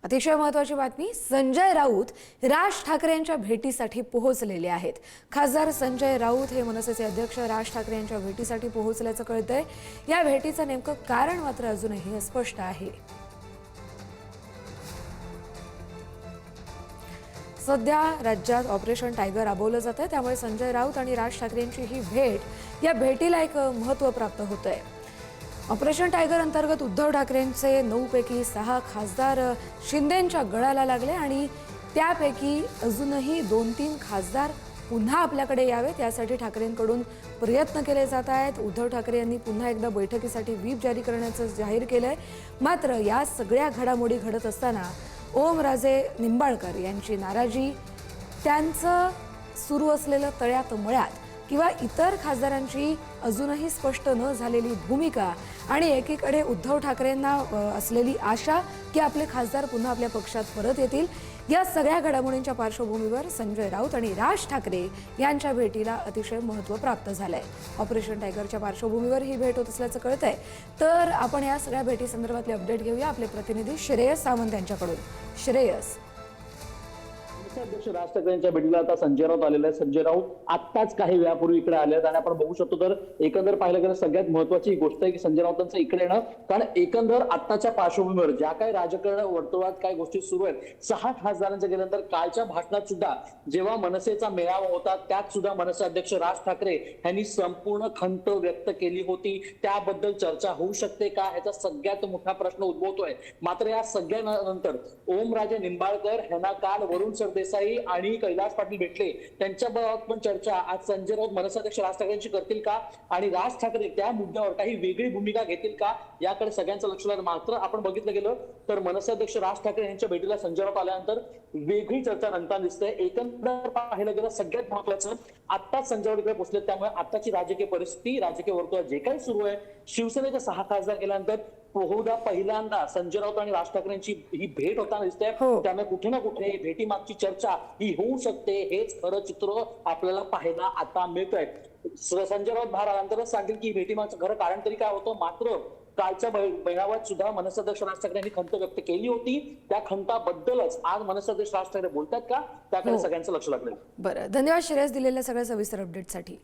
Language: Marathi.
अतिशय महत्त्वाची बातमी, संजय राऊत राज ठाकरे यांच्या भेटीसाठी पोहोचलेले आहेत। खासदार संजय राऊत हे मनसेचे अध्यक्ष राज ठाकरे यांच्या भेटीसाठी पोहोचल्याचं कळतंय। या भेटीचं नेमकं कारण मात्र अजूनही अस्पष्ट आहे। सध्या राज्यात ऑपरेशन टायगर राबवलं जातंय, त्यामुळे संजय राऊत आणि राज ठाकरे यांची ही भेट, या भेटीला एक महत्त्व प्राप्त होतंय। ऑपरेशन टायगर अंतर्गत उद्धव ठाकरेंचे 9 पैकी 6 खासदार शिंदेंच्या गळाला लागले आणि त्यापैकी अजूनही 2-3 खासदार पुन्हा आपल्याकडे यावेत यासाठी ठाकरेंकडून प्रयत्न केले जात आहेत। उद्धव ठाकरे यांनी पुन्हा एकदा बैठकीसाठी व्हीप जारी करण्याचं जाहीर केलंय। मात्र या सगळ्या घडामोडी घडत असताना ओमराजे निंबाळकर यांची नाराजी, त्यांचं सुरू असलेलं तळ्यात मळ्यात किंवा इतर खासदारांची अजूनही स्पष्ट न झालेली भूमिका आणि एकीकडे उद्धव ठाकरेंना असलेली आशा की आपले खासदार पुन्हा आपल्या पक्षात परत येतील, या सगळ्या घडामोडींच्या पार्श्वभूमीवर संजय राऊत आणि राज ठाकरे यांच्या भेटीला अतिशय महत्त्व प्राप्त झालंय। ऑपरेशन टायगरच्या पार्श्वभूमीवर ही भेट होत असल्याचं कळतंय। तर आपण या सगळ्या भेटी संदर्भातले अपडेट घेऊया आपले प्रतिनिधी श्रेयस सावंत यांच्याकडून। श्रेयस, अध्यक्ष राज ठाकरे यांच्या भेटीला आता संजय राऊत आलेले आहेत। संजय राऊत आत्ताच काही वेळापूर्वी इकडे आले आहेत आणि आपण बघू शकतो तर एकंदर पाहिलं गेलं सगळ्यात महत्त्वाची गोष्ट आहे की संजय राऊतांचं इकडे येणं, कारण एकंदर आत्ताच्या पार्श्वभूमीवर ज्या काही राजकारण वर्तुळात काही गोष्टी सुरू आहेत, 6 खासदारांच्या गेल्यानंतर कालच्या भाषणात सुद्धा जेव्हा मनसेचा मेळावा होता त्यात सुद्धा मनसे अध्यक्ष राज ठाकरे यांनी संपूर्ण खंत व्यक्त केली होती। त्याबद्दल चर्चा होऊ शकते का, ह्याचा सगळ्यात मोठा प्रश्न उद्भवतोय। मात्र या सगळ्यानंतर ओमराजे निंबाळकर यांना काल वरुण सरदेसाई आणि कैलास पाटील भेटले, त्यांच्याबाबत पण चर्चा आज संजय राऊत मनसेअध्यक्ष राज ठाकरेंची करतील का आणि राज ठाकरे त्या मुद्द्यावर काही वेगळी भूमिका घेतील का, याकडे सगळ्यांचं लक्ष लागलं। मात्र आपण बघितलं गेलं तर मनसेअध्यक्ष राज ठाकरे यांच्या भेटीला संजय राऊत आल्यानंतर वेगळी चर्चा रंगताना दिसते। एकंदर पाहिलं गेलं सगळ्यात महत्त्वाचं आत्ताच संजय राऊत इकडे पोहोचले, त्यामुळे आत्ताची राजकीय परिस्थिती, राजकीय वर्तुळात जे काही सुरू आहे, शिवसेनेच्या 6 खासदार गेल्यानंतर बहुधा पहिल्यांदा संजय राऊत आणि राज ठाकरेंची ही भेट होताना दिसते। त्यामुळे कुठे ना कुठे भेटी मागची चर्चा ही होऊ शकते, हेच खरं चित्र आपल्याला पाहायला आता मिळतंय। संजय राऊत बाहेर आल्यानंतरच सांगतील की भेटी मागचं खरं कारण तरी काय होतं। मात्र कालच्या मेळाव्यात सुद्धा मनसेअध्यक्ष राज ठाकरे यांनी खंत व्यक्त केली होती, त्या खंताबद्दलच आज मनसेअध्यक्ष राज ठाकरे बोलतात का, त्याकडे सगळ्यांचं लक्ष लागलं। बरं, धन्यवाद श्रेयस दिलेल्या सगळ्या सविस्तर अपडेटसाठी।